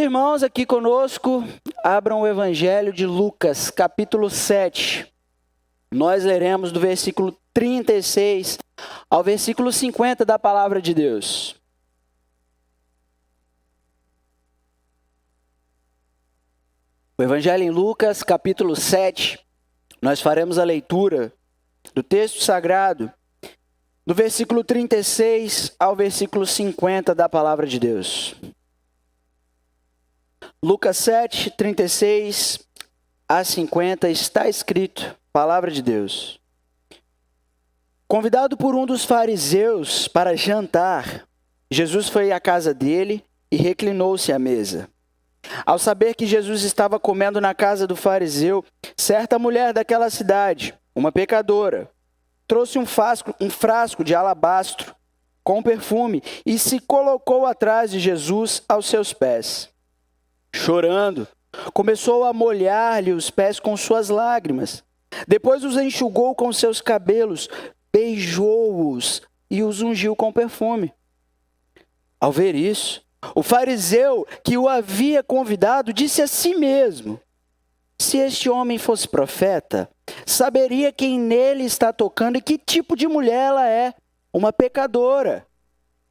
irmãos aqui conosco, abram o Evangelho de Lucas, capítulo 7. Nós leremos do versículo 36 ao versículo 50 da palavra de Deus. O Evangelho em Lucas, capítulo 7, nós faremos a leitura do texto sagrado, do versículo 36 ao versículo 50 da palavra de Deus. Lucas 7, 36 a 50 está escrito, palavra de Deus. Convidado por um dos fariseus para jantar, Jesus foi à casa dele e reclinou-se à mesa. Ao saber que Jesus estava comendo na casa do fariseu, certa mulher daquela cidade, uma pecadora, trouxe um frasco de alabastro com perfume e se colocou atrás de Jesus aos seus pés. Chorando, começou a molhar-lhe os pés com suas lágrimas. Depois os enxugou com seus cabelos, beijou-os e os ungiu com perfume. Ao ver isso, o fariseu que o havia convidado disse a si mesmo: se este homem fosse profeta, saberia quem nele está tocando e que tipo de mulher ela é, uma pecadora.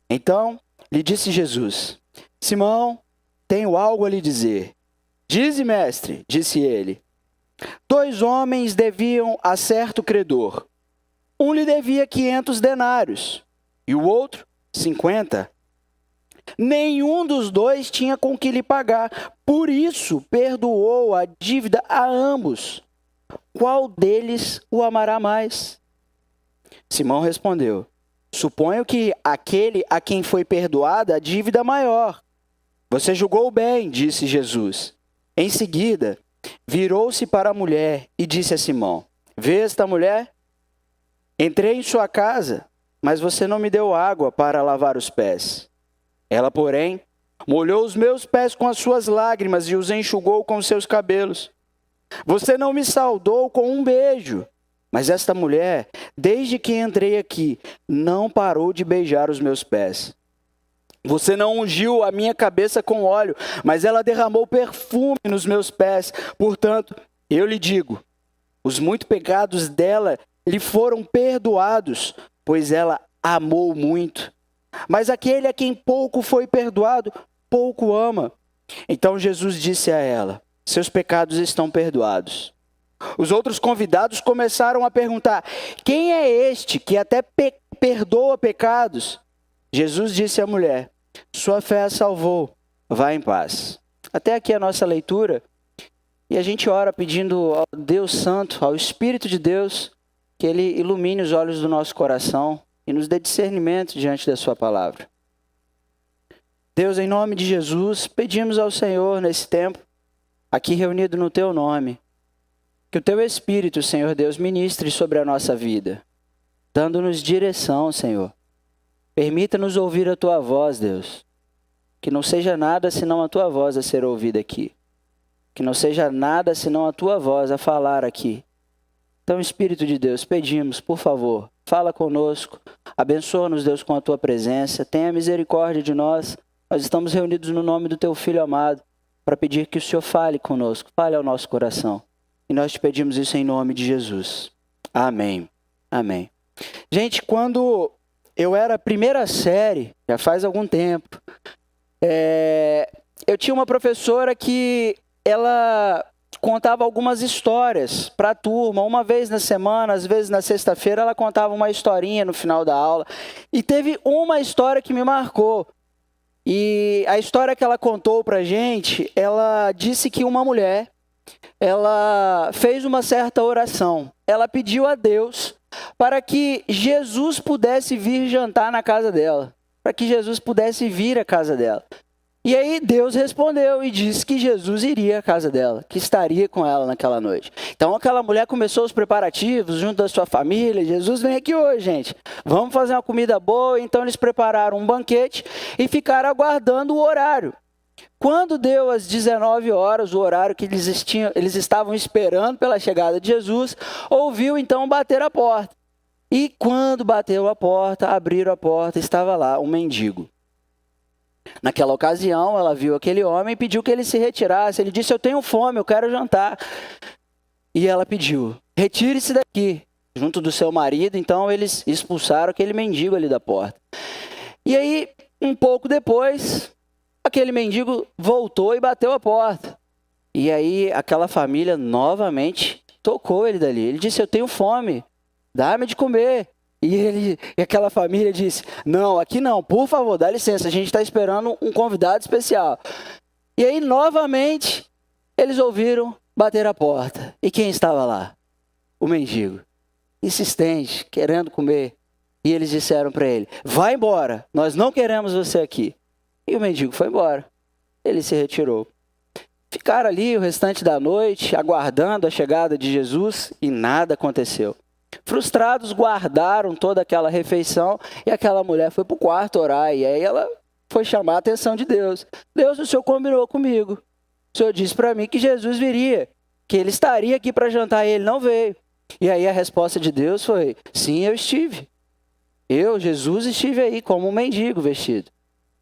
Então lhe disse Jesus: Simão, tenho algo a lhe dizer. Dize, mestre, disse ele. 2 homens deviam a certo credor. Um lhe devia 500 denários e o outro 50. Nenhum dos dois tinha com que lhe pagar. Por isso perdoou a dívida a ambos. Qual deles o amará mais? Simão respondeu: suponho que aquele a quem foi perdoada a dívida maior. Você julgou bem, disse Jesus. Em seguida, virou-se para a mulher e disse a Simão: vê esta mulher? Entrei em sua casa, mas você não me deu água para lavar os pés. Ela, porém, molhou os meus pés com as suas lágrimas e os enxugou com os seus cabelos. Você não me saudou com um beijo, mas esta mulher, desde que entrei aqui, não parou de beijar os meus pés. Você não ungiu a minha cabeça com óleo, mas ela derramou perfume nos meus pés. Portanto, eu lhe digo, os muitos pecados dela lhe foram perdoados, pois ela amou muito. Mas aquele a quem pouco foi perdoado, pouco ama. Então Jesus disse a ela: seus pecados estão perdoados. Os outros convidados começaram a perguntar: quem é este que até perdoa pecados? Jesus disse à mulher: sua fé a salvou, vá em paz. Até aqui a nossa leitura, e a gente ora pedindo ao Deus Santo, ao Espírito de Deus, que Ele ilumine os olhos do nosso coração e nos dê discernimento diante da sua palavra. Deus, em nome de Jesus, pedimos ao Senhor nesse tempo, aqui reunido no Teu nome, que o Teu Espírito, Senhor Deus, ministre sobre a nossa vida, dando-nos direção, Senhor. Permita-nos ouvir a Tua voz, Deus. Que não seja nada senão a Tua voz a ser ouvida aqui. Que não seja nada senão a Tua voz a falar aqui. Então, Espírito de Deus, pedimos, por favor, fala conosco. Abençoa-nos, Deus, com a Tua presença. Tenha misericórdia de nós. Nós estamos reunidos no nome do Teu Filho amado para pedir que o Senhor fale conosco, fale ao nosso coração. E nós te pedimos isso em nome de Jesus. Amém. Amém. Gente, quando eu era primeira série, já faz algum tempo, eu tinha uma professora que ela contava algumas histórias para a turma. Uma vez na semana, às vezes na sexta-feira, ela contava uma historinha no final da aula. E teve uma história que me marcou. E a história que ela contou para a gente, ela disse que uma mulher, ela fez uma certa oração. Ela pediu a Deus para que Jesus pudesse vir jantar na casa dela, para que Jesus pudesse vir à casa dela. E aí Deus respondeu e disse que Jesus iria à casa dela, que estaria com ela naquela noite. Então aquela mulher começou os preparativos junto da sua família. Jesus vem aqui hoje, gente. Vamos fazer uma comida boa. Então eles prepararam um banquete e ficaram aguardando o horário. Quando deu às 19 horas, o horário que eles estavam esperando pela chegada de Jesus, ouviu então bater a porta. E quando bateu a porta, abriram a porta, estava lá um mendigo. Naquela ocasião, ela viu aquele homem e pediu que ele se retirasse. Ele disse: eu tenho fome, eu quero jantar. E ela pediu: retire-se daqui, junto do seu marido. Então eles expulsaram aquele mendigo ali da porta. E aí, um pouco depois, aquele mendigo voltou e bateu a porta. E aí aquela família novamente tocou ele dali. Ele disse: eu tenho fome, dá-me de comer. E aquela família disse: não, aqui não, por favor, dá licença, a gente está esperando um convidado especial. E aí, novamente, eles ouviram bater a porta. E quem estava lá? O mendigo, insistente, querendo comer. E eles disseram para ele: vai embora, nós não queremos você aqui. E o mendigo foi embora. Ele se retirou. Ficaram ali o restante da noite, aguardando a chegada de Jesus, e nada aconteceu. Frustrados, guardaram toda aquela refeição, e aquela mulher foi para o quarto orar, e aí ela foi chamar a atenção de Deus. Deus, o Senhor combinou comigo. O Senhor disse para mim que Jesus viria, que ele estaria aqui para jantar, e ele não veio. E aí a resposta de Deus foi: sim, eu estive. Eu, Jesus, estive aí como um mendigo vestido.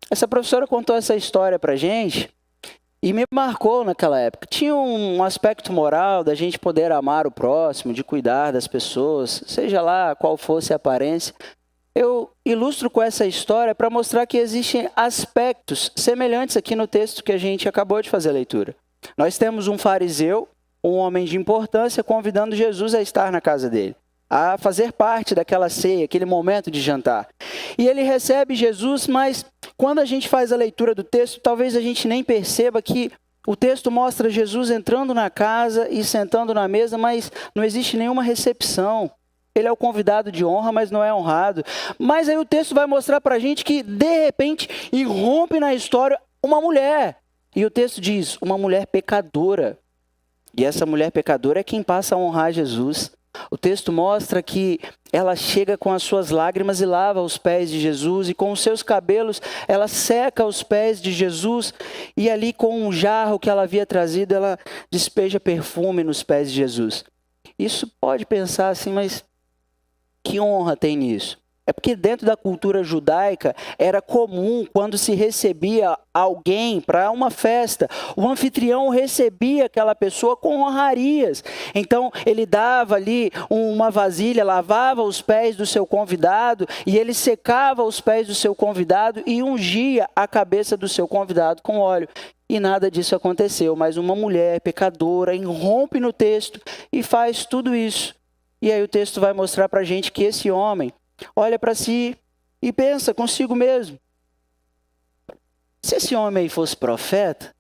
Essa professora contou essa história para a gente e me marcou naquela época. Tinha um aspecto moral da gente poder amar o próximo, de cuidar das pessoas, seja lá qual fosse a aparência. Eu ilustro com essa história para mostrar que existem aspectos semelhantes aqui no texto que a gente acabou de fazer a leitura. Nós temos um fariseu, um homem de importância, convidando Jesus a estar na casa dele, a fazer parte daquela ceia, aquele momento de jantar. E ele recebe Jesus, mas quando a gente faz a leitura do texto, talvez a gente nem perceba que o texto mostra Jesus entrando na casa e sentando na mesa, mas não existe nenhuma recepção. Ele é o convidado de honra, mas não é honrado. Mas aí o texto vai mostrar para a gente que, de repente, irrompe na história uma mulher. E o texto diz: uma mulher pecadora. E essa mulher pecadora é quem passa a honrar Jesus. O texto mostra que ela chega com as suas lágrimas e lava os pés de Jesus, e com os seus cabelos ela seca os pés de Jesus, e ali com um jarro que ela havia trazido, ela despeja perfume nos pés de Jesus. Isso pode pensar assim, mas que honra tem nisso? É porque dentro da cultura judaica era comum, quando se recebia alguém para uma festa, o anfitrião recebia aquela pessoa com honrarias. Então ele dava ali uma vasilha, lavava os pés do seu convidado, e ele secava os pés do seu convidado e ungia a cabeça do seu convidado com óleo. E nada disso aconteceu, mas uma mulher pecadora irrompe no texto e faz tudo isso. E aí o texto vai mostrar para a gente que esse homem olha para si e pensa consigo mesmo: se esse homem aí fosse profeta,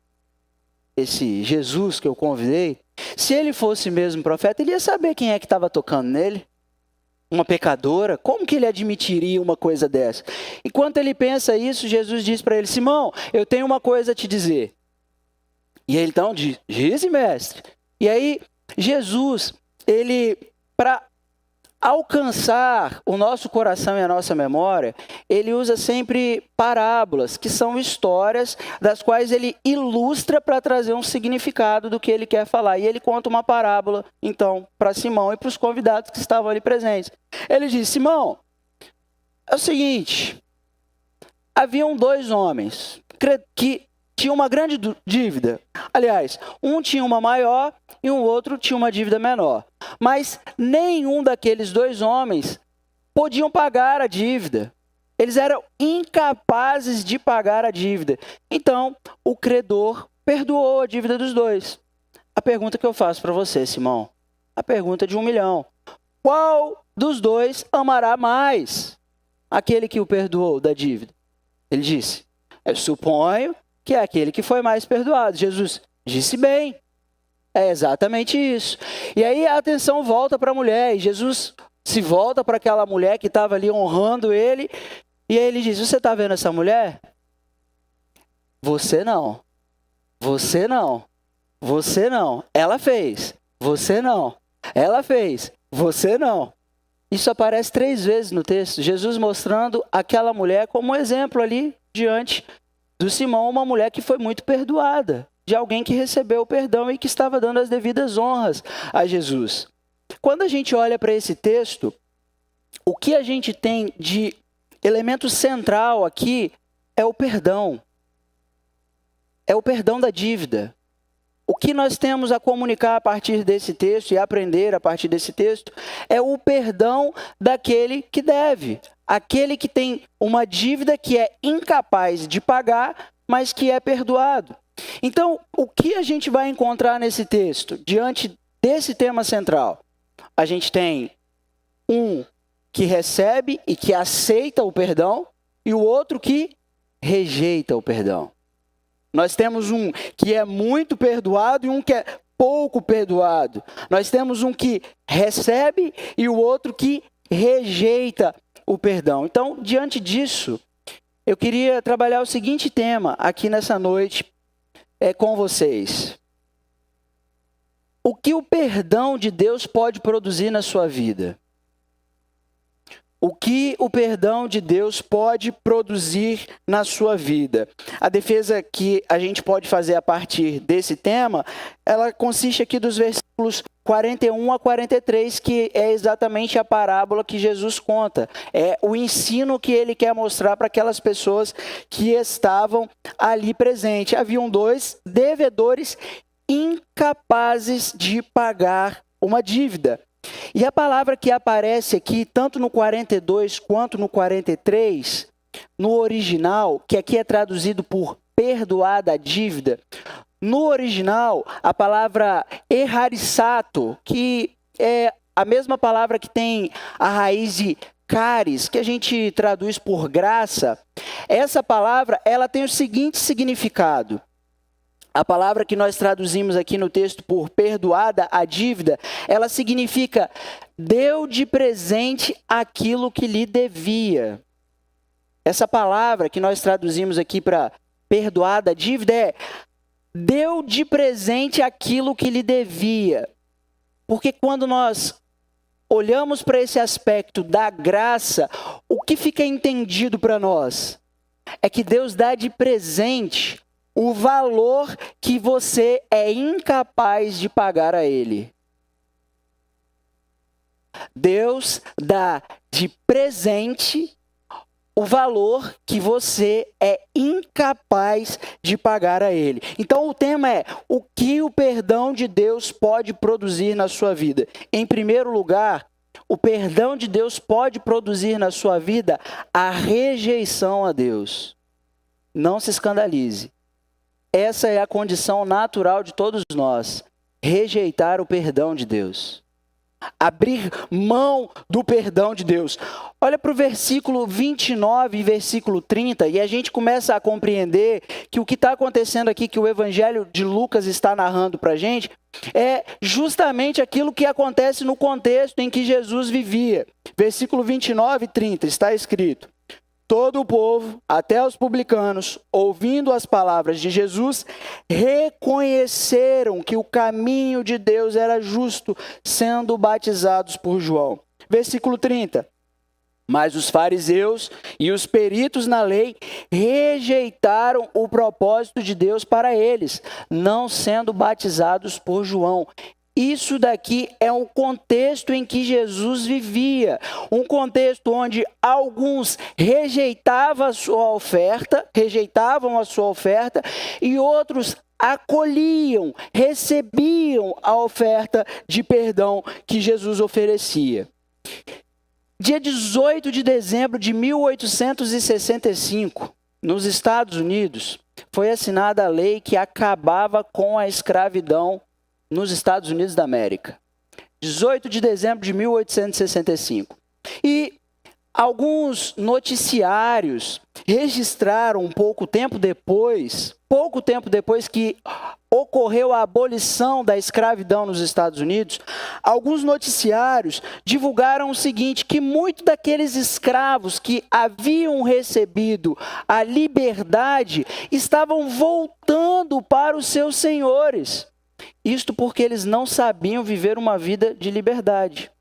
esse Jesus que eu convidei, se ele fosse mesmo profeta, ele ia saber quem é que estava tocando nele. Uma pecadora, como que ele admitiria uma coisa dessa? Enquanto ele pensa isso, Jesus diz para ele: Simão, eu tenho uma coisa a te dizer. E ele então diz: dize, mestre. E aí Jesus, ele, para alcançar o nosso coração e a nossa memória, ele usa sempre parábolas, que são histórias das quais ele ilustra para trazer um significado do que ele quer falar. E ele conta uma parábola, então, para Simão e para os convidados que estavam ali presentes. Ele diz: Simão, é o seguinte, haviam dois homens que tinham uma grande dívida. Aliás, um tinha uma maior e o outro tinha uma dívida menor. Mas nenhum daqueles dois homens podiam pagar a dívida. Eles eram incapazes de pagar a dívida. Então, o credor perdoou a dívida dos dois. A pergunta que eu faço para você, Simão, a pergunta de 1 milhão. Qual dos dois amará mais aquele que o perdoou da dívida? Ele disse: eu suponho que é aquele que foi mais perdoado. Jesus disse bem. É exatamente isso. E aí a atenção volta para a mulher, e Jesus se volta para aquela mulher que estava ali honrando ele, e aí ele diz: você está vendo essa mulher? Você não. Você não. Você não. Ela fez. Você não. Ela fez. Você não. Isso aparece 3 vezes no texto. Jesus mostrando aquela mulher como um exemplo ali diante do Simão, uma mulher que foi muito perdoada, de alguém que recebeu o perdão e que estava dando as devidas honras a Jesus. Quando a gente olha para esse texto, o que a gente tem de elemento central aqui é o perdão. é o perdão da dívida. O que nós temos a comunicar a partir desse texto e aprender a partir desse texto é o perdão daquele que deve. Aquele que tem uma dívida que é incapaz de pagar, mas que é perdoado. Então, o que a gente vai encontrar nesse texto, diante desse tema central? A gente tem um que recebe e que aceita o perdão, e o outro que rejeita o perdão. Nós temos um que é muito perdoado e um que é pouco perdoado. Nós temos um que recebe e o outro que rejeita o perdão. Então, diante disso, eu queria trabalhar o seguinte tema aqui nessa noite com vocês. O que o perdão de Deus pode produzir na sua vida? O que o perdão de Deus pode produzir na sua vida? A defesa que a gente pode fazer a partir desse tema, ela consiste aqui dos versículos 41 a 43, que é exatamente a parábola que Jesus conta. É o ensino que ele quer mostrar para aquelas pessoas que estavam ali presentes. Haviam 2 devedores incapazes de pagar uma dívida. E a palavra que aparece aqui, tanto no 42 quanto no 43, no original, que aqui é traduzido por perdoada a dívida, no original, a palavra errarissato, que é a mesma palavra que tem a raiz de caris, que a gente traduz por graça, essa palavra ela tem o seguinte significado. A palavra que nós traduzimos aqui no texto por perdoada a dívida, ela significa deu de presente aquilo que lhe devia. Essa palavra que nós traduzimos aqui para perdoada a dívida é deu de presente aquilo que lhe devia. Porque quando nós olhamos para esse aspecto da graça, o que fica entendido para nós é que Deus dá de presente o valor que você é incapaz de pagar a Ele. Deus dá de presente o valor que você é incapaz de pagar a Ele. Então o tema é o que o perdão de Deus pode produzir na sua vida. Em primeiro lugar, o perdão de Deus pode produzir na sua vida a rejeição a Deus. Não se escandalize. Essa é a condição natural de todos nós, rejeitar o perdão de Deus. Abrir mão do perdão de Deus. Olha para o versículo 29 e versículo 30, e a gente começa a compreender que o que está acontecendo aqui, que o Evangelho de Lucas está narrando para a gente, é justamente aquilo que acontece no contexto em que Jesus vivia. Versículo 29 e 30, está escrito: todo o povo, até os publicanos, ouvindo as palavras de Jesus, reconheceram que o caminho de Deus era justo, sendo batizados por João. Versículo 30. Mas os fariseus e os peritos na lei rejeitaram o propósito de Deus para eles, não sendo batizados por João. Isso daqui é um contexto em que Jesus vivia, um contexto onde alguns rejeitavam a sua oferta e outros acolhiam, recebiam a oferta de perdão que Jesus oferecia. Dia 18 de dezembro de 1865, nos Estados Unidos, foi assinada a lei que acabava com a escravidão nos Estados Unidos da América. 18 de dezembro de 1865. E alguns noticiários registraram pouco tempo depois que ocorreu a abolição da escravidão nos Estados Unidos, alguns noticiários divulgaram o seguinte, que muitos daqueles escravos que haviam recebido a liberdade estavam voltando para os seus senhores. Isto porque eles não sabiam viver uma vida de liberdade.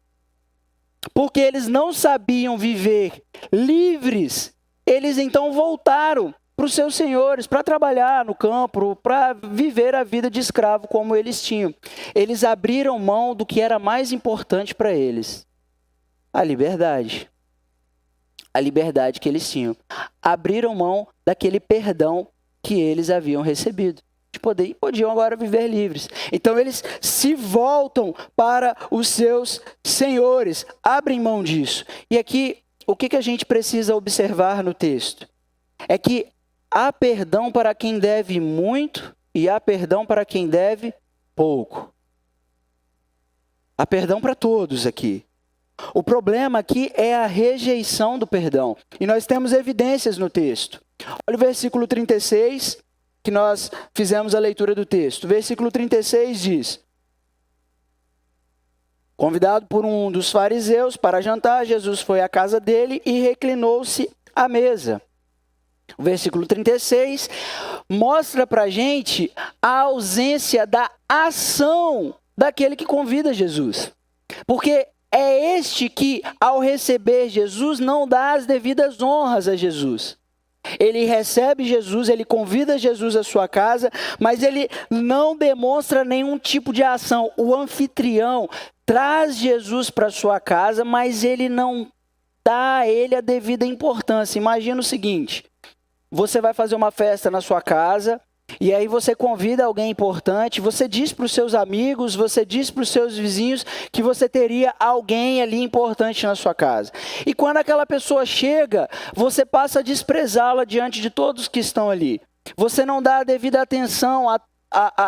Porque eles não sabiam viver livres, eles então voltaram para os seus senhores, para trabalhar no campo, para viver a vida de escravo como eles tinham. Eles abriram mão do que era mais importante para eles, a liberdade. A liberdade que eles tinham. Abriram mão daquele perdão que eles haviam recebido. Podiam agora viver livres. Então eles se voltam para os seus senhores, abrem mão disso. E aqui, o que a gente precisa observar no texto? É que há perdão para quem deve muito e há perdão para quem deve pouco. Há perdão para todos aqui. O problema aqui é a rejeição do perdão. E nós temos evidências no texto. Olha o versículo 36, que nós fizemos a leitura do texto. O versículo 36 diz: convidado por um dos fariseus para jantar, Jesus foi à casa dele e reclinou-se à mesa. O versículo 36 mostra para a gente a ausência da ação daquele que convida Jesus. Porque é este que, ao receber Jesus, não dá as devidas honras a Jesus. Ele recebe Jesus, ele convida Jesus à sua casa, mas ele não demonstra nenhum tipo de ação. O anfitrião traz Jesus para sua casa, mas ele não dá a ele a devida importância. Imagina o seguinte: você vai fazer uma festa na sua casa, e aí você convida alguém importante, você diz para os seus amigos, você diz para os seus vizinhos que você teria alguém ali importante na sua casa. E quando aquela pessoa chega, você passa a desprezá-la diante de todos que estão ali. Você não dá a devida atenção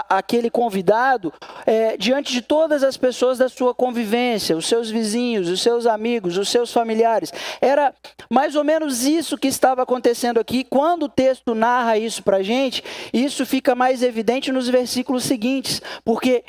àquele convidado diante de todas as pessoas da sua convivência, os seus vizinhos, os seus amigos, os seus familiares. Era mais ou menos isso que estava acontecendo aqui. Quando o texto narra isso para a gente, isso fica mais evidente nos versículos seguintes, porque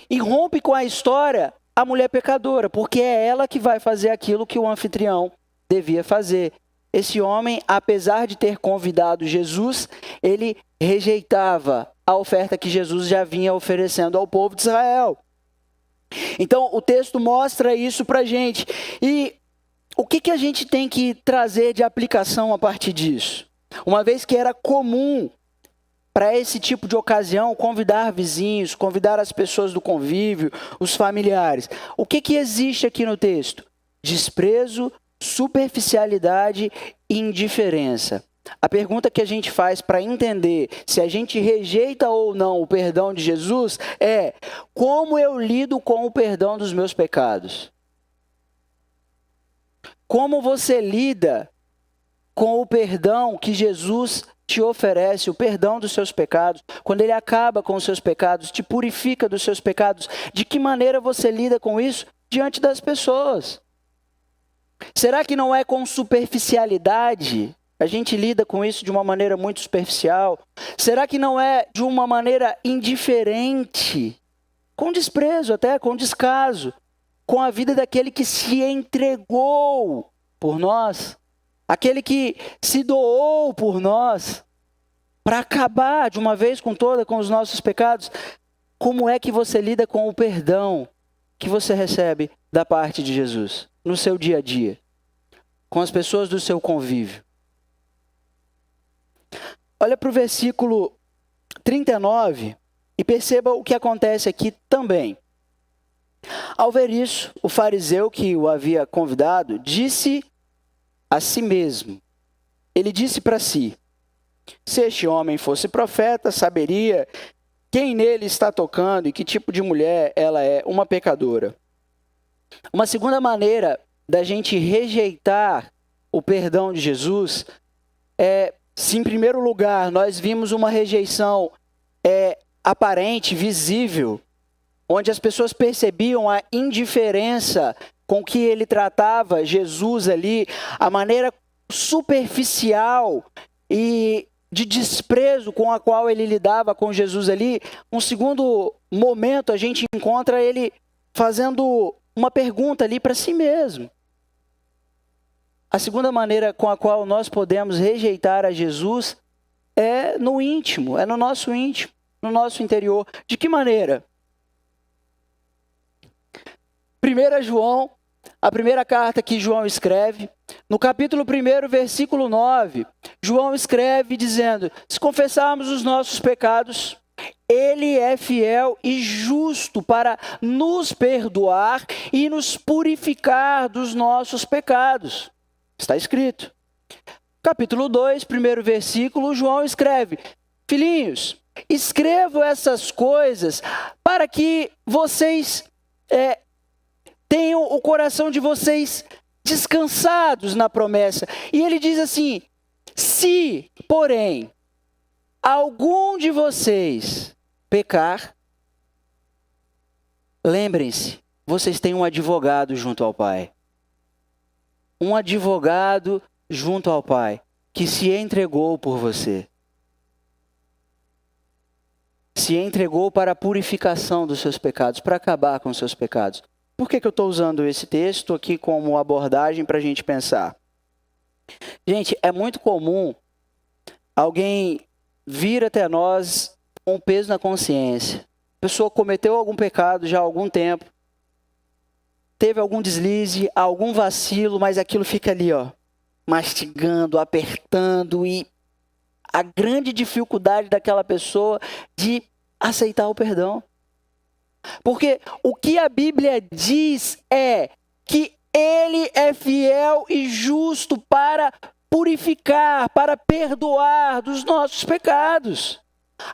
irrompe com a história a mulher pecadora, porque é ela que vai fazer aquilo que o anfitrião devia fazer. Esse homem, apesar de ter convidado Jesus, ele rejeitava a oferta que Jesus já vinha oferecendo ao povo de Israel. Então, o texto mostra isso para a gente. E o que a gente tem que trazer de aplicação a partir disso? Uma vez que era comum para esse tipo de ocasião convidar vizinhos, convidar as pessoas do convívio, os familiares. O que existe aqui no texto? Desprezo, superficialidade e indiferença. A pergunta que a gente faz para entender se a gente rejeita ou não o perdão de Jesus é: como eu lido com o perdão dos meus pecados? Como você lida com o perdão que Jesus te oferece, o perdão dos seus pecados, quando ele acaba com os seus pecados, te purifica dos seus pecados? De que maneira você lida com isso diante das pessoas? Será que não é com superficialidade? A gente lida com isso de uma maneira muito superficial. Será que não é de uma maneira indiferente? Com desprezo até, com descaso. Com a vida daquele que se entregou por nós. Aquele que se doou por nós. Para acabar de uma vez com toda com os nossos pecados. Como é que você lida com o perdão que você recebe da parte de Jesus? No seu dia a dia. Com as pessoas do seu convívio. Olha para o versículo 39 e perceba o que acontece aqui também. Ao ver isso, o fariseu que o havia convidado disse a si mesmo. Ele disse para si: se este homem fosse profeta, saberia quem nele está tocando e que tipo de mulher ela é, uma pecadora. Uma segunda maneira da gente rejeitar o perdão de Jesus é: se em primeiro lugar nós vimos uma rejeição aparente, visível, onde as pessoas percebiam a indiferença com que ele tratava Jesus ali, a maneira superficial e de desprezo com a qual ele lidava com Jesus ali, um segundo momento a gente encontra ele fazendo uma pergunta ali para si mesmo. A segunda maneira com a qual nós podemos rejeitar a Jesus é no íntimo, é no nosso íntimo, no nosso interior. De que maneira? 1 João, a primeira carta que João escreve, no capítulo 1, versículo 9, João escreve dizendo: se confessarmos os nossos pecados, Ele é fiel e justo para nos perdoar e nos purificar dos nossos pecados. Está escrito. Capítulo 2, primeiro versículo, João escreve: Filhinhos, escrevo essas coisas para que vocês tenham o coração de vocês descansados na promessa. E ele diz assim: se, porém, algum de vocês pecar, lembrem-se, vocês têm um advogado junto ao Pai. Um advogado junto ao Pai, que se entregou por você. Se entregou para a purificação dos seus pecados, para acabar com os seus pecados. Por que eu estou usando esse texto aqui como abordagem para a gente pensar? Gente, é muito comum alguém vir até nós com um peso na consciência. A pessoa cometeu algum pecado já há algum tempo, teve algum deslize, algum vacilo, mas aquilo fica ali, mastigando, apertando, e a grande dificuldade daquela pessoa de aceitar o perdão. Porque o que a Bíblia diz é que Ele é fiel e justo para purificar, para perdoar dos nossos pecados.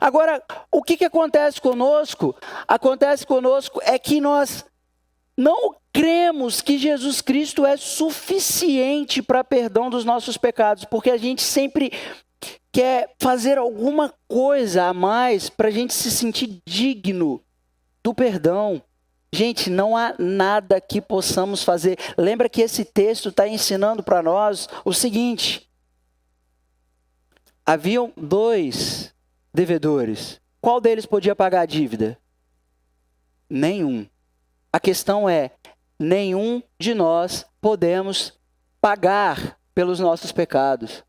Agora, o que acontece conosco? Acontece conosco é que nós não cremos que Jesus Cristo é suficiente para perdão dos nossos pecados, porque a gente sempre quer fazer alguma coisa a mais para a gente se sentir digno do perdão. Gente, não há nada que possamos fazer. Lembra que esse texto está ensinando para nós o seguinte: haviam 2 devedores. Qual deles podia pagar a dívida? Nenhum. A questão é, nenhum de nós podemos pagar pelos nossos pecados.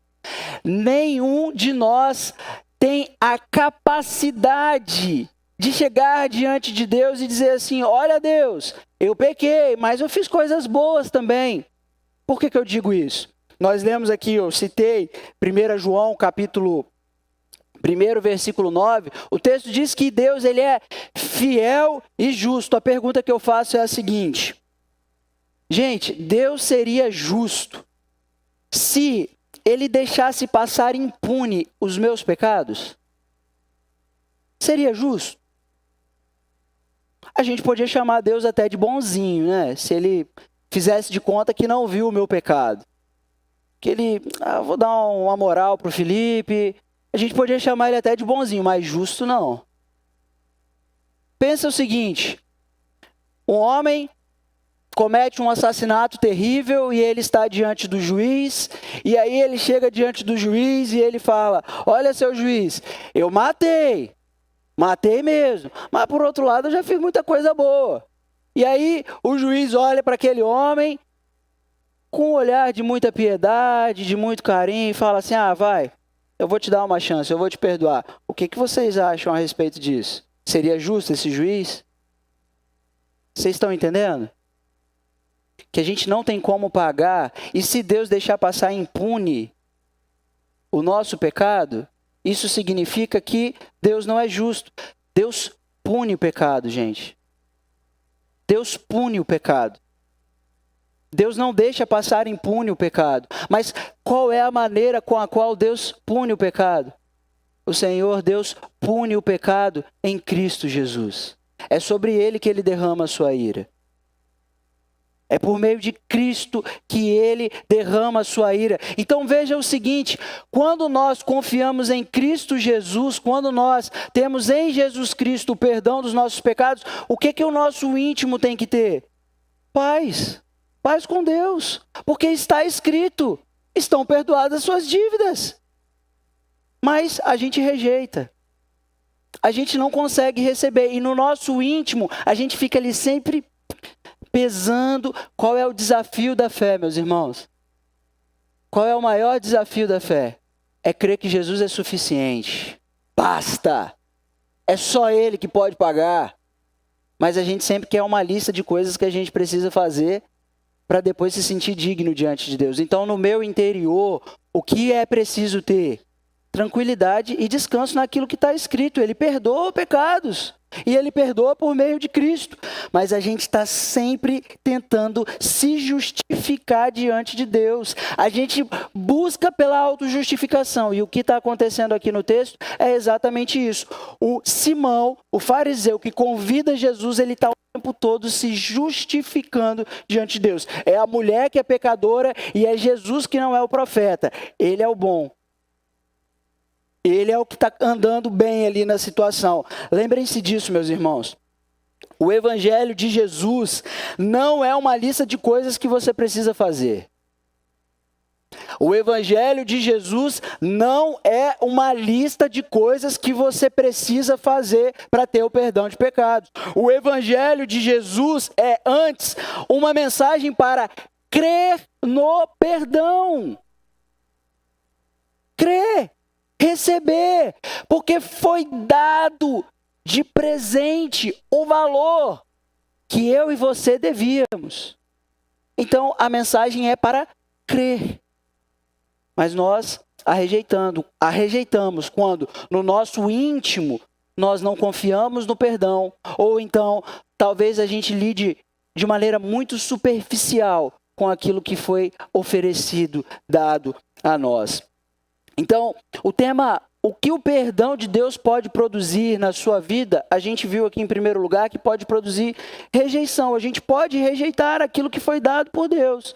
Nenhum de nós tem a capacidade de chegar diante de Deus e dizer assim: olha, Deus, eu pequei, mas eu fiz coisas boas também. Por que eu digo isso? Nós lemos aqui, eu citei 1 João capítulo 1, versículo 9, o texto diz que Deus, ele é fiel e justo. A pergunta que eu faço é a seguinte: gente, Deus seria justo se Ele deixasse passar impune os meus pecados? Seria justo? A gente podia chamar Deus até de bonzinho, né? Se Ele fizesse de conta que não viu o meu pecado. Que Ele, vou dar uma moral para o Felipe. A gente podia chamar Ele até de bonzinho, mas justo não. Pensa o seguinte: um homem comete um assassinato terrível e ele está diante do juiz, e aí ele chega diante do juiz e ele fala: olha, seu juiz, eu matei mesmo, mas por outro lado eu já fiz muita coisa boa. E aí o juiz olha para aquele homem com um olhar de muita piedade, de muito carinho, e fala assim: vai, eu vou te dar uma chance, eu vou te perdoar. O que vocês acham a respeito disso? Seria justo esse juiz? Vocês estão entendendo? Que a gente não tem como pagar, e se Deus deixar passar impune o nosso pecado, isso significa que Deus não é justo. Deus pune o pecado, gente. Deus pune o pecado. Deus não deixa passar impune o pecado. Mas qual é a maneira com a qual Deus pune o pecado? O Senhor Deus pune o pecado em Cristo Jesus. É sobre Ele que Ele derrama a sua ira. É por meio de Cristo que Ele derrama a sua ira. Então veja o seguinte: quando nós confiamos em Cristo Jesus, quando nós temos em Jesus Cristo o perdão dos nossos pecados, o que o nosso íntimo tem que ter? Paz. Paz com Deus. Porque está escrito: estão perdoadas as suas dívidas. Mas a gente rejeita. A gente não consegue receber. E no nosso íntimo, a gente fica ali sempre pesando. Qual é o desafio da fé, meus irmãos? Qual é o maior desafio da fé? É crer que Jesus é suficiente. Basta! É só Ele que pode pagar. Mas a gente sempre quer uma lista de coisas que a gente precisa fazer para depois se sentir digno diante de Deus. Então, no meu interior, o que é preciso ter? Tranquilidade e descanso naquilo que está escrito. Ele perdoa pecados. e Ele perdoa por meio de Cristo. Mas a gente está sempre tentando se justificar diante de Deus. A gente busca pela autojustificação. E o que está acontecendo aqui no texto é exatamente isso. O Simão, o fariseu que convida Jesus, ele está o tempo todo se justificando diante de Deus. É a mulher que é pecadora e é Jesus que não é o profeta. Ele é o bom. Ele é o que está andando bem ali na situação. Lembrem-se disso, meus irmãos. O Evangelho de Jesus não é uma lista de coisas que você precisa fazer. O Evangelho de Jesus não é uma lista de coisas que você precisa fazer para ter o perdão de pecados. O Evangelho de Jesus é, antes, uma mensagem para crer no perdão. Crer. Receber, porque foi dado de presente o valor que eu e você devíamos. Então a mensagem é para crer. Mas nós a rejeitamos quando no nosso íntimo nós não confiamos no perdão, ou então talvez a gente lide de maneira muito superficial com aquilo que foi oferecido, dado a nós. Então, o tema, o que o perdão de Deus pode produzir na sua vida, a gente viu aqui em primeiro lugar que pode produzir rejeição. A gente pode rejeitar aquilo que foi dado por Deus.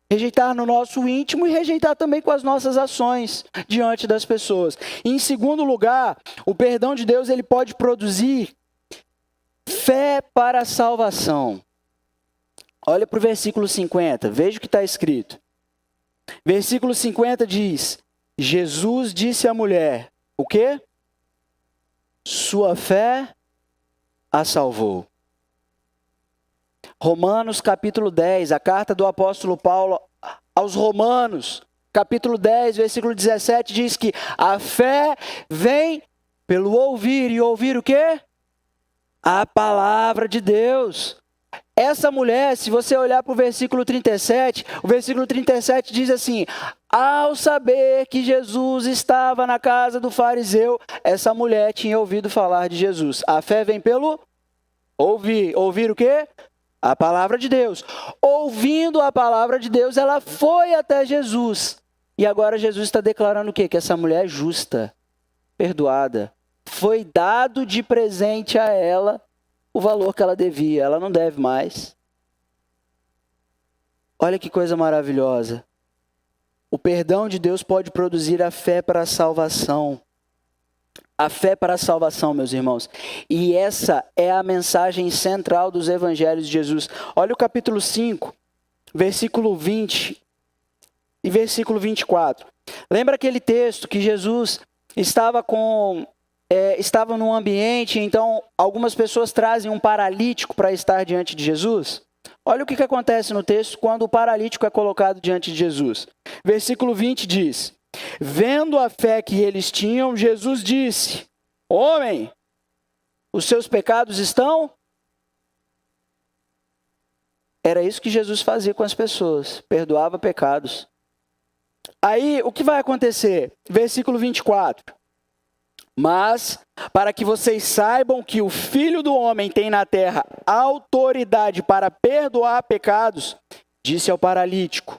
Rejeitar no nosso íntimo e rejeitar também com as nossas ações diante das pessoas. E em segundo lugar, o perdão de Deus ele pode produzir fé para a salvação. Olha para o versículo 50, veja o que está escrito. Versículo 50 diz: Jesus disse à mulher, o quê? Sua fé a salvou. Romanos capítulo 10, a carta do apóstolo Paulo aos Romanos, capítulo 10, versículo 17, diz que a fé vem pelo ouvir, e ouvir o quê? A palavra de Deus. Essa mulher, se você olhar para o versículo 37 diz assim: ao saber que Jesus estava na casa do fariseu, essa mulher tinha ouvido falar de Jesus. A fé vem pelo ouvir. Ouvir o quê? A palavra de Deus. Ouvindo a palavra de Deus, ela foi até Jesus. E agora Jesus está declarando o quê? Que essa mulher é justa, perdoada. Foi dado de presente a ela o valor que ela devia. Ela não deve mais. Olha que coisa maravilhosa. O perdão de Deus pode produzir a fé para a salvação. A fé para a salvação, meus irmãos. E essa é a mensagem central dos evangelhos de Jesus. Olha o capítulo 5, versículo 20 e versículo 24. Lembra aquele texto que Jesus estava num ambiente, então algumas pessoas trazem um paralítico para estar diante de Jesus? Olha o que acontece no texto quando o paralítico é colocado diante de Jesus. Versículo 20 diz: vendo a fé que eles tinham, Jesus disse: homem, os seus pecados estão... Era isso que Jesus fazia com as pessoas, perdoava pecados. Aí, o que vai acontecer? Versículo 24. Mas, para que vocês saibam que o Filho do Homem tem na terra autoridade para perdoar pecados, disse ao paralítico: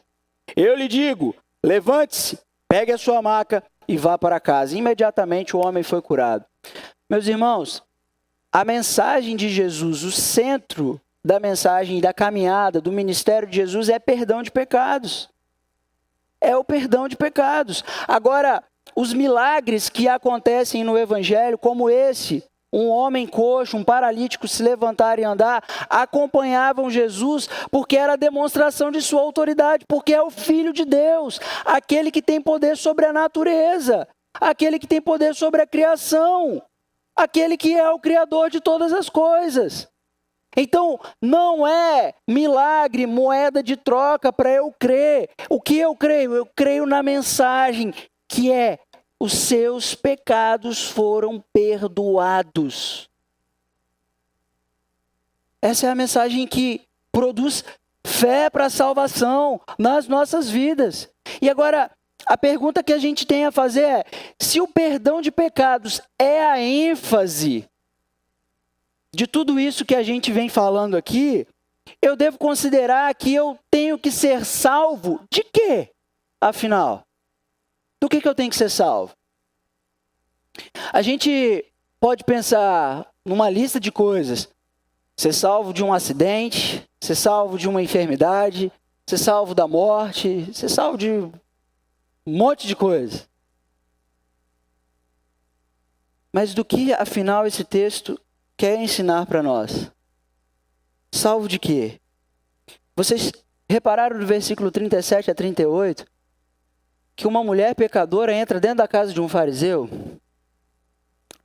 eu lhe digo, levante-se, pegue a sua maca e vá para casa. Imediatamente o homem foi curado. Meus irmãos, a mensagem de Jesus, o centro da mensagem, da caminhada, do ministério de Jesus é perdão de pecados. É o perdão de pecados. Agora, os milagres que acontecem no Evangelho, como esse, um homem coxo, um paralítico se levantar e andar, acompanhavam Jesus porque era a demonstração de sua autoridade, porque é o Filho de Deus, aquele que tem poder sobre a natureza, aquele que tem poder sobre a criação, aquele que é o Criador de todas as coisas. Então, não é milagre, moeda de troca para eu crer. O que eu creio? Eu creio na mensagem que é: os seus pecados foram perdoados. Essa é a mensagem que produz fé para a salvação nas nossas vidas. E agora, a pergunta que a gente tem a fazer é: se o perdão de pecados é a ênfase de tudo isso que a gente vem falando aqui, eu devo considerar que eu tenho que ser salvo de quê? Afinal, do que eu tenho que ser salvo? A gente pode pensar numa lista de coisas. Ser salvo de um acidente, ser salvo de uma enfermidade, ser salvo da morte, ser salvo de um monte de coisa. Mas do que, afinal, esse texto quer ensinar para nós? Salvo de quê? Vocês repararam no versículo 37 a 38 que uma mulher pecadora entra dentro da casa de um fariseu?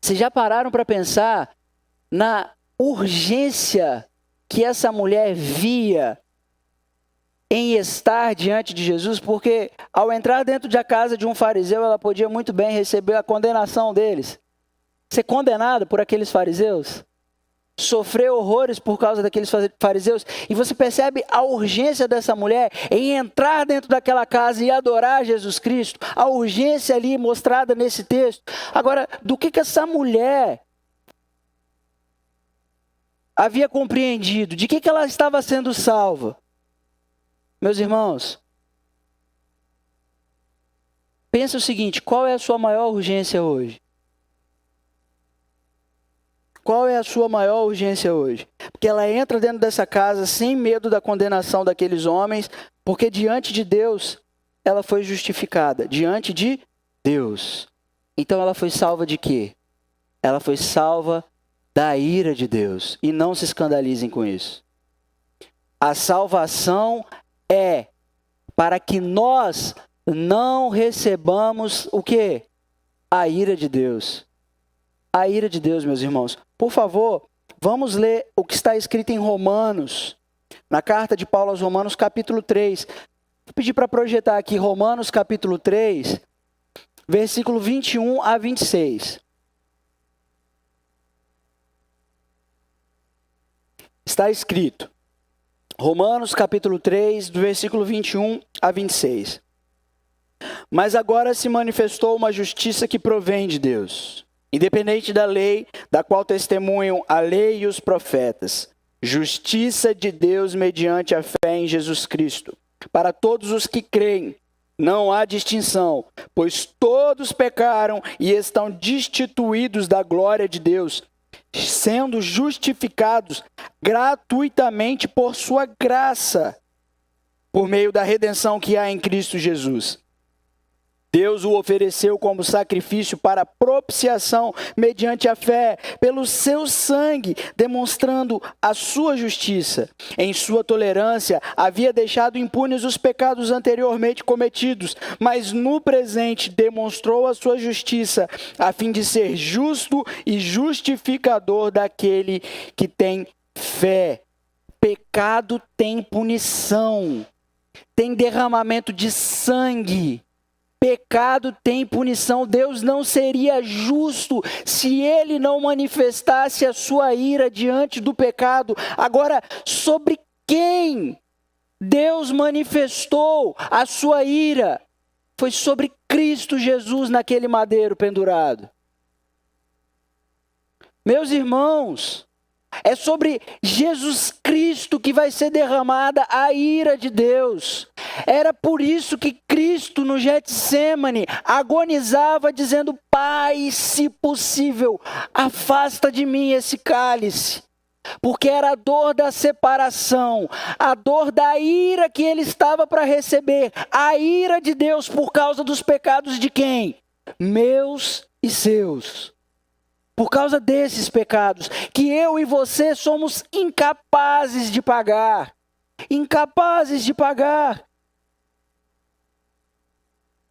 Vocês já pararam para pensar na urgência que essa mulher via em estar diante de Jesus? Porque ao entrar dentro da casa de um fariseu, ela podia muito bem receber a condenação deles. Ser condenada por aqueles fariseus, sofrer horrores por causa daqueles fariseus. E você percebe a urgência dessa mulher em entrar dentro daquela casa e adorar Jesus Cristo. A urgência ali mostrada nesse texto. Agora, do que essa mulher havia compreendido? De que ela estava sendo salva? Meus irmãos, pensa o seguinte: qual é a sua maior urgência hoje? Qual é a sua maior urgência hoje? Porque ela entra dentro dessa casa sem medo da condenação daqueles homens, porque diante de Deus ela foi justificada, diante de Deus. Então ela foi salva de quê? Ela foi salva da ira de Deus. E não se escandalizem com isso. A salvação é para que nós não recebamos o quê? A ira de Deus. A ira de Deus, meus irmãos. Por favor, vamos ler o que está escrito em Romanos, na carta de Paulo aos Romanos, capítulo 3. Vou pedir para projetar aqui Romanos, capítulo 3, versículo 21 a 26. Está escrito, Romanos, capítulo 3, do versículo 21 a 26. Mas agora se manifestou uma justiça que provém de Deus, independente da lei, da qual testemunham a lei e os profetas. Justiça de Deus mediante a fé em Jesus Cristo. Para todos os que creem, não há distinção, pois todos pecaram e estão destituídos da glória de Deus, sendo justificados gratuitamente por sua graça, por meio da redenção que há em Cristo Jesus. Deus o ofereceu como sacrifício para propiciação mediante a fé, pelo seu sangue, demonstrando a sua justiça. Em sua tolerância, havia deixado impunes os pecados anteriormente cometidos, mas no presente demonstrou a sua justiça, a fim de ser justo e justificador daquele que tem fé. Pecado tem punição, tem derramamento de sangue. Pecado tem punição. Deus não seria justo se ele não manifestasse a sua ira diante do pecado. Agora, sobre quem Deus manifestou a sua ira? Foi sobre Cristo Jesus naquele madeiro pendurado. Meus irmãos, é sobre Jesus Cristo que vai ser derramada a ira de Deus. Era por isso que Cristo no Getsêmani agonizava dizendo: Pai, se possível, afasta de mim esse cálice. Porque era a dor da separação, a dor da ira que ele estava para receber, a ira de Deus por causa dos pecados de quem? Meus e seus. Por causa desses pecados, que eu e você somos incapazes de pagar. Incapazes de pagar.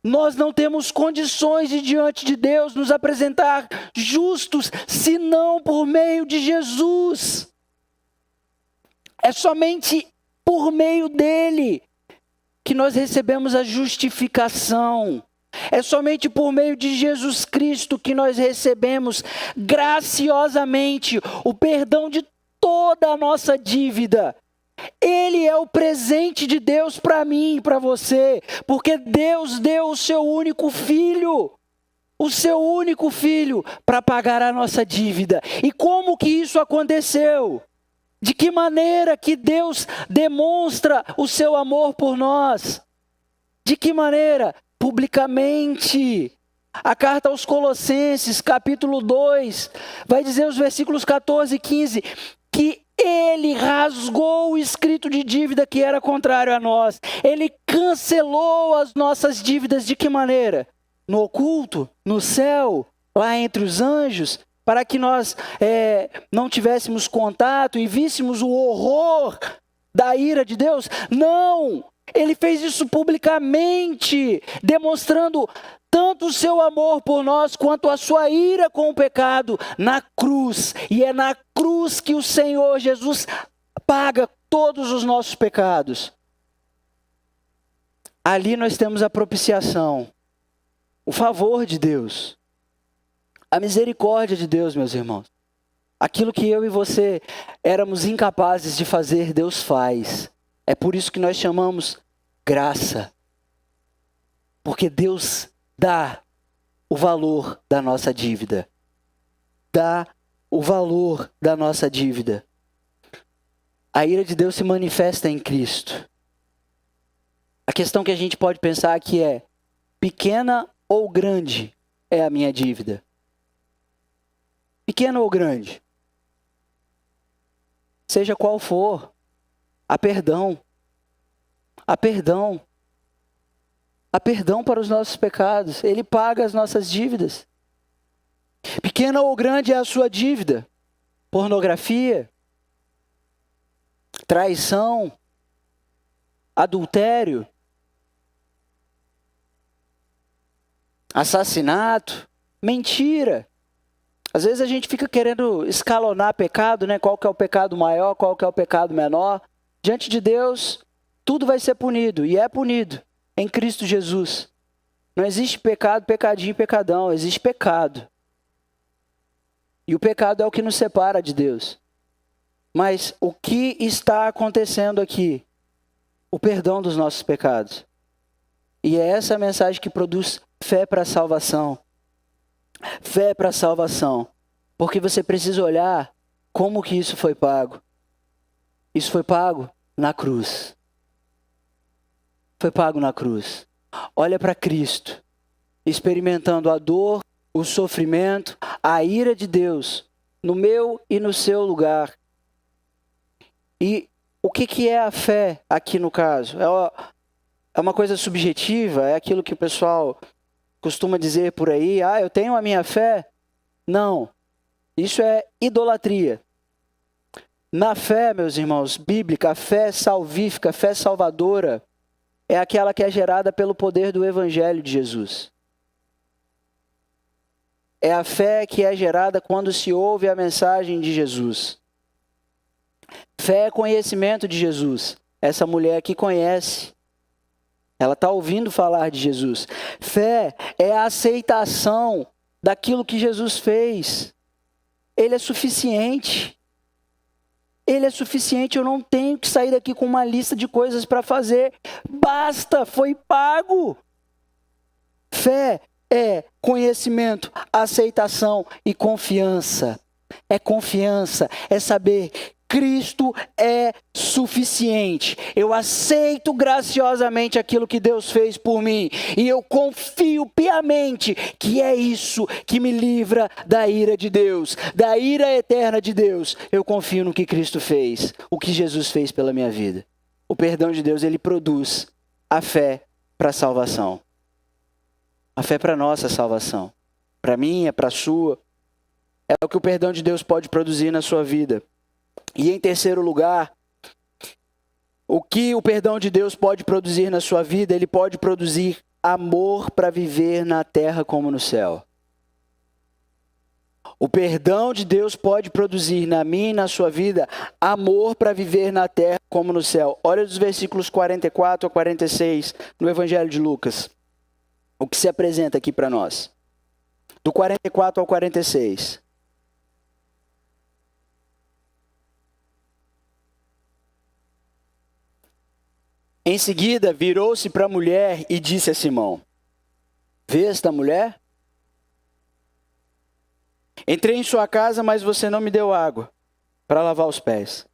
Nós não temos condições de, diante de Deus, nos apresentar justos, senão por meio de Jesus. É somente por meio dele que nós recebemos a justificação. É somente por meio de Jesus Cristo que nós recebemos graciosamente o perdão de toda a nossa dívida. Ele é o presente de Deus para mim e para você, porque Deus deu o seu único filho. o seu único filho para pagar a nossa dívida. E como que isso aconteceu? De que maneira que Deus demonstra o seu amor por nós? De que maneira? Publicamente. A carta aos Colossenses, capítulo 2, vai dizer os versículos 14 e 15, que ele rasgou o escrito de dívida que era contrário a nós. Ele cancelou as nossas dívidas. De que maneira? No oculto, no céu, lá entre os anjos, para que nós não tivéssemos contato e víssemos o horror da ira de Deus? Não! Ele fez isso publicamente, demonstrando tanto o seu amor por nós, quanto a sua ira com o pecado na cruz. E é na cruz que o Senhor Jesus paga todos os nossos pecados. Ali nós temos a propiciação, o favor de Deus, a misericórdia de Deus, meus irmãos. Aquilo que eu e você éramos incapazes de fazer, Deus faz. É por isso que nós chamamos graça. Porque Deus dá o valor da nossa dívida. Dá o valor da nossa dívida. A ira de Deus se manifesta em Cristo. A questão que a gente pode pensar aqui é: pequena ou grande é a minha dívida? Pequena ou grande? Seja qual for, há perdão. Há perdão. Há perdão para os nossos pecados. Ele paga as nossas dívidas. Pequena ou grande é a sua dívida? Pornografia, traição, adultério, assassinato, mentira. Às vezes a gente fica querendo escalonar pecado, né? Qual que é o pecado maior, qual que é o pecado menor. Diante de Deus, tudo vai ser punido, e é punido em Cristo Jesus. Não existe pecado, pecadinho, pecadão, existe pecado. E o pecado é o que nos separa de Deus. Mas o que está acontecendo aqui? O perdão dos nossos pecados. E é essa a mensagem que produz fé para a salvação. Fé para a salvação. Porque você precisa olhar como que isso foi pago. Isso foi pago na cruz. Foi pago na cruz. Olha para Cristo, experimentando a dor, o sofrimento, a ira de Deus, no meu e no seu lugar. E o que é a fé aqui no caso? É uma coisa subjetiva? É aquilo que o pessoal costuma dizer por aí? Ah, eu tenho a minha fé? Não. Isso é idolatria. Na fé, meus irmãos, bíblica, a fé salvífica, a fé salvadora, é aquela que é gerada pelo poder do Evangelho de Jesus. É a fé que é gerada quando se ouve a mensagem de Jesus. Fé é conhecimento de Jesus. Essa mulher aqui conhece. Ela está ouvindo falar de Jesus. Fé é a aceitação daquilo que Jesus fez. Ele é suficiente. Ele é suficiente, eu não tenho que sair daqui com uma lista de coisas para fazer. Basta, foi pago. Fé é conhecimento, aceitação e confiança. É confiança, é saber Cristo é suficiente. Eu aceito graciosamente aquilo que Deus fez por mim. E eu confio piamente que é isso que me livra da ira de Deus, da ira eterna de Deus. Eu confio no que Cristo fez, o que Jesus fez pela minha vida. O perdão de Deus, ele produz a fé para a salvação. A fé para a nossa salvação. Para mim, é para a sua. É o que o perdão de Deus pode produzir na sua vida. E em terceiro lugar, o que o perdão de Deus pode produzir na sua vida? Ele pode produzir amor para viver na terra como no céu. O perdão de Deus pode produzir na minha e na sua vida amor para viver na terra como no céu. Olha os versículos 44 a 46 no Evangelho de Lucas. O que se apresenta aqui para nós. Do 44 ao 46. Em seguida, virou-se para a mulher e disse a Simão: Vê esta mulher? Entrei em sua casa, mas você não me deu água para lavar os pés.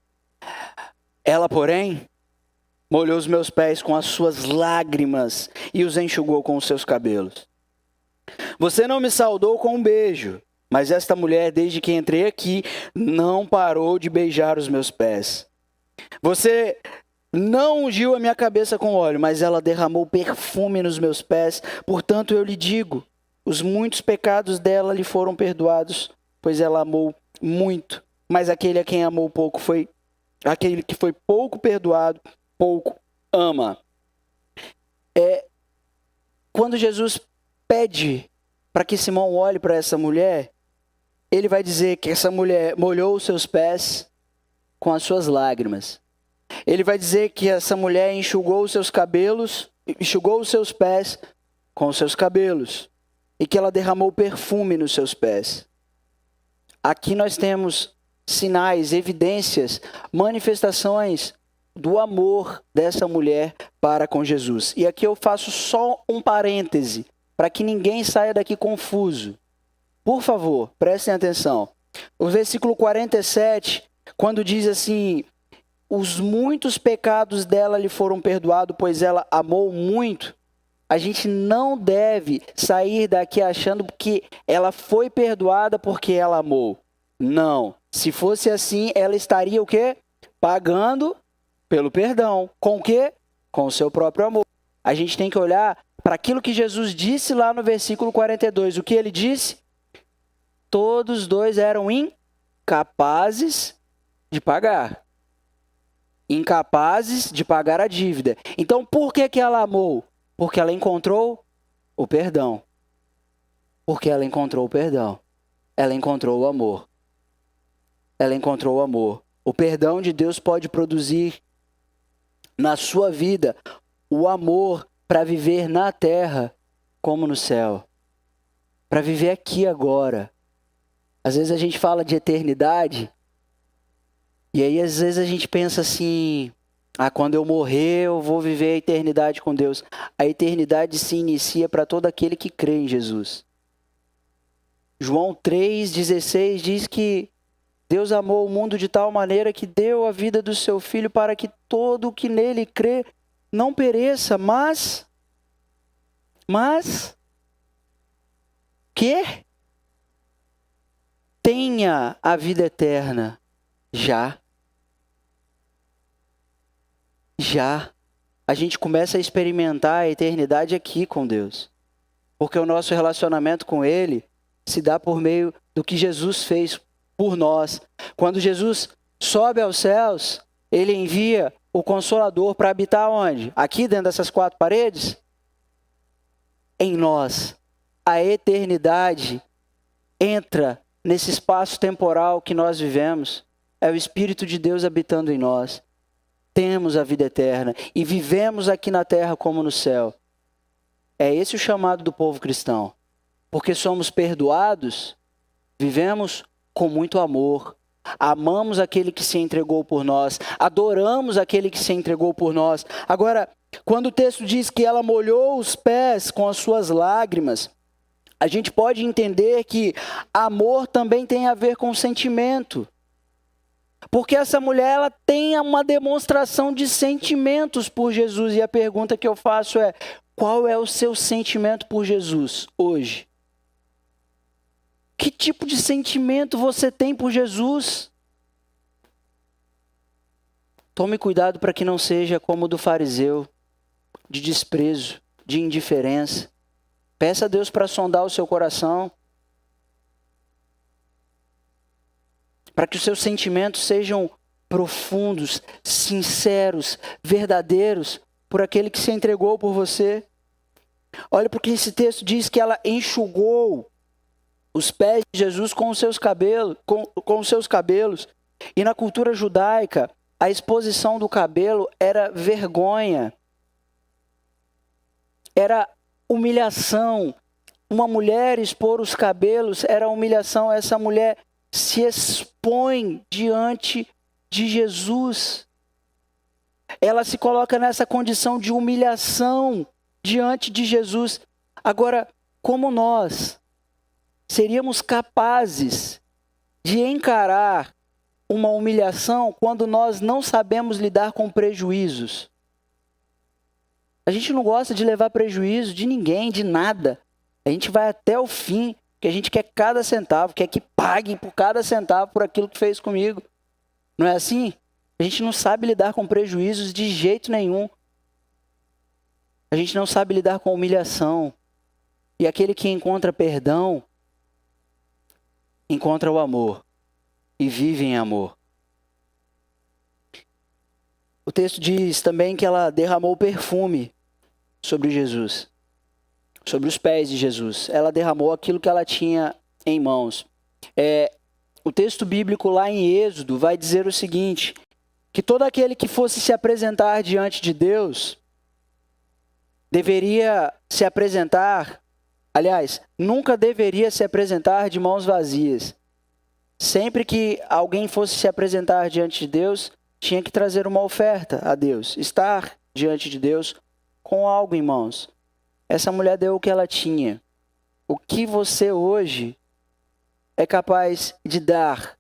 Ela, porém, molhou os meus pés com as suas lágrimas e os enxugou com os seus cabelos. Você não me saudou com um beijo, mas esta mulher, desde que entrei aqui, não parou de beijar os meus pés. Você não ungiu a minha cabeça com óleo, mas ela derramou perfume nos meus pés. Portanto, eu lhe digo, os muitos pecados dela lhe foram perdoados, pois ela amou muito. Mas aquele a quem amou pouco foi aquele que foi pouco perdoado, pouco ama. Quando Jesus pede para que Simão olhe para essa mulher, ele vai dizer que essa mulher molhou os seus pés com as suas lágrimas. Ele vai dizer que essa mulher enxugou os seus cabelos, enxugou os seus pés com os seus cabelos, e que ela derramou perfume nos seus pés. Aqui nós temos sinais, evidências, manifestações do amor dessa mulher para com Jesus. E aqui eu faço só um parêntese, para que ninguém saia daqui confuso. Por favor, prestem atenção. O versículo 47, quando diz assim: os muitos pecados dela lhe foram perdoados, pois ela amou muito. A gente não deve sair daqui achando que ela foi perdoada porque ela amou. Não. Se fosse assim, ela estaria o quê? Pagando pelo perdão. Com o quê? Com o seu próprio amor. A gente tem que olhar para aquilo que Jesus disse lá no versículo 42. O que ele disse? Todos dois eram incapazes de pagar. Incapazes de pagar a dívida. Então, por que ela amou? Porque ela encontrou o perdão. Porque ela encontrou o perdão. Ela encontrou o amor. Ela encontrou o amor. O perdão de Deus pode produzir na sua vida o amor para viver na terra como no céu. Para viver aqui agora. Às vezes a gente fala de eternidade, e aí às vezes a gente pensa assim: quando eu morrer eu vou viver a eternidade com Deus. A eternidade se inicia para todo aquele que crê em Jesus. João 3,16 diz que Deus amou o mundo de tal maneira que deu a vida do seu Filho para que todo o que nele crê não pereça, mas que tenha a vida eterna. Já. A gente começa a experimentar a eternidade aqui com Deus. Porque o nosso relacionamento com Ele se dá por meio do que Jesus fez por nós. Quando Jesus sobe aos céus, Ele envia o Consolador para habitar onde? Aqui dentro dessas quatro paredes? Em nós. A eternidade entra nesse espaço temporal que nós vivemos. É o Espírito de Deus habitando em nós. Temos a vida eterna e vivemos aqui na terra como no céu. É esse o chamado do povo cristão. Porque somos perdoados, vivemos com muito amor. Amamos aquele que se entregou por nós. Adoramos aquele que se entregou por nós. Agora, quando o texto diz que ela molhou os pés com as suas lágrimas, a gente pode entender que amor também tem a ver com sentimento. Porque essa mulher, ela tem uma demonstração de sentimentos por Jesus. E a pergunta que eu faço é: qual é o seu sentimento por Jesus hoje? Que tipo de sentimento você tem por Jesus? Tome cuidado para que não seja como o do fariseu, de desprezo, de indiferença. Peça a Deus para sondar o seu coração, para que os seus sentimentos sejam profundos, sinceros, verdadeiros, por aquele que se entregou por você. Olha porque esse texto diz que ela enxugou os pés de Jesus com os seus cabelos, com os seus cabelos. E na cultura judaica, a exposição do cabelo era vergonha, era humilhação. Uma mulher expor os cabelos era humilhação. Essa mulher se expõe diante de Jesus. Ela se coloca nessa condição de humilhação diante de Jesus. Agora, como nós, seríamos capazes de encarar uma humilhação quando nós não sabemos lidar com prejuízos? A gente não gosta de levar prejuízo de ninguém, de nada. A gente vai até o fim, porque a gente quer cada centavo, quer que pague por cada centavo por aquilo que fez comigo. Não é assim? A gente não sabe lidar com prejuízos de jeito nenhum. A gente não sabe lidar com humilhação. E aquele que encontra perdão, encontra o amor e vive em amor. O texto diz também que ela derramou perfume sobre Jesus, sobre os pés de Jesus. Ela derramou aquilo que ela tinha em mãos. O texto bíblico lá em Êxodo vai dizer o seguinte, que todo aquele que fosse se apresentar diante de Deus, deveria se apresentar, aliás, nunca deveria se apresentar de mãos vazias. Sempre que alguém fosse se apresentar diante de Deus, tinha que trazer uma oferta a Deus, estar diante de Deus com algo em mãos. Essa mulher deu o que ela tinha. O que você hoje é capaz de dar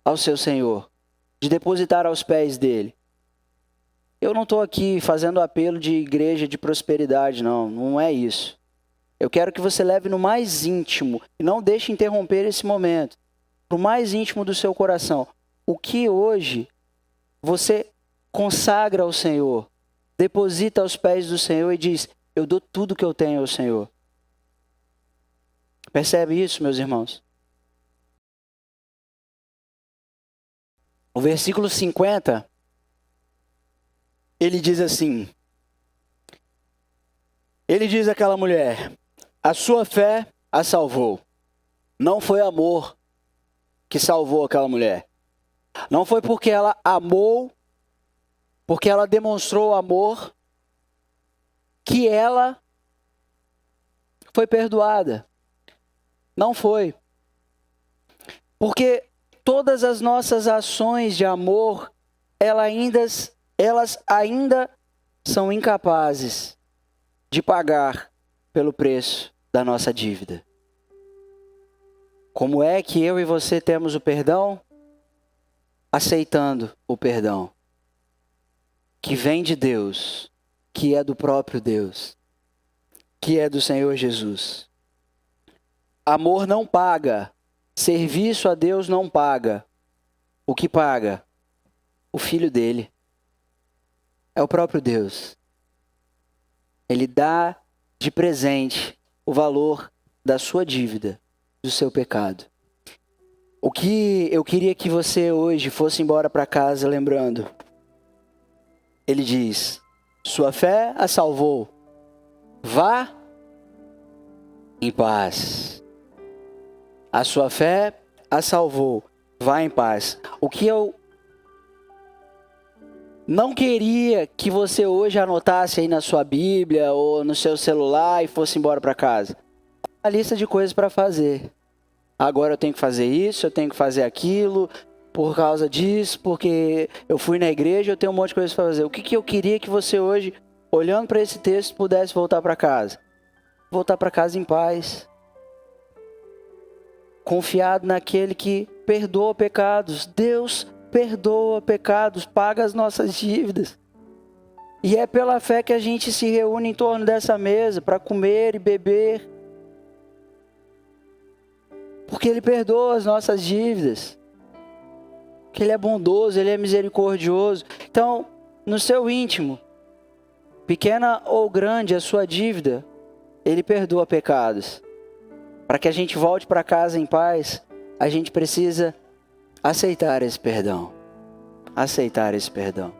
ao seu Senhor, de depositar aos pés dele? Eu não estou aqui fazendo apelo de igreja de prosperidade, não é isso. Eu quero que você leve no mais íntimo, e não deixe interromper esse momento, no mais íntimo do seu coração. O que hoje você consagra ao Senhor, deposita aos pés do Senhor e diz, eu dou tudo que eu tenho ao Senhor. Percebe isso, meus irmãos? O versículo 50, ele diz assim, ele diz àquela mulher, a sua fé a salvou. Não foi amor que salvou aquela mulher. Não foi porque ela amou, porque ela demonstrou amor, que ela foi perdoada. Não foi. Porque todas as nossas ações de amor, elas ainda são incapazes de pagar pelo preço da nossa dívida. Como é que eu e você temos o perdão? Aceitando o perdão que vem de Deus, que é do próprio Deus, que é do Senhor Jesus. Amor não paga, serviço a Deus não paga. O que paga? O Filho dele. É o próprio Deus. Ele dá de presente o valor da sua dívida, do seu pecado. O que eu queria que você hoje fosse embora para casa lembrando. Ele diz, sua fé a salvou. Vá em paz. A sua fé a salvou. Vá em paz. O que eu não queria que você hoje anotasse aí na sua Bíblia ou no seu celular e fosse embora para casa. Uma lista de coisas para fazer. Agora eu tenho que fazer isso, eu tenho que fazer aquilo, por causa disso, porque eu fui na igreja, eu tenho um monte de coisas para fazer. O que eu queria que você hoje, olhando para esse texto, pudesse voltar para casa? Voltar para casa em paz. Confiado naquele que perdoa pecados. Deus perdoa pecados, paga as nossas dívidas. E é pela fé que a gente se reúne em torno dessa mesa para comer e beber. Porque Ele perdoa as nossas dívidas. Porque Ele é bondoso, Ele é misericordioso. Então, no seu íntimo, pequena ou grande a sua dívida, Ele perdoa pecados. Para que a gente volte para casa em paz, a gente precisa aceitar esse perdão. Aceitar esse perdão.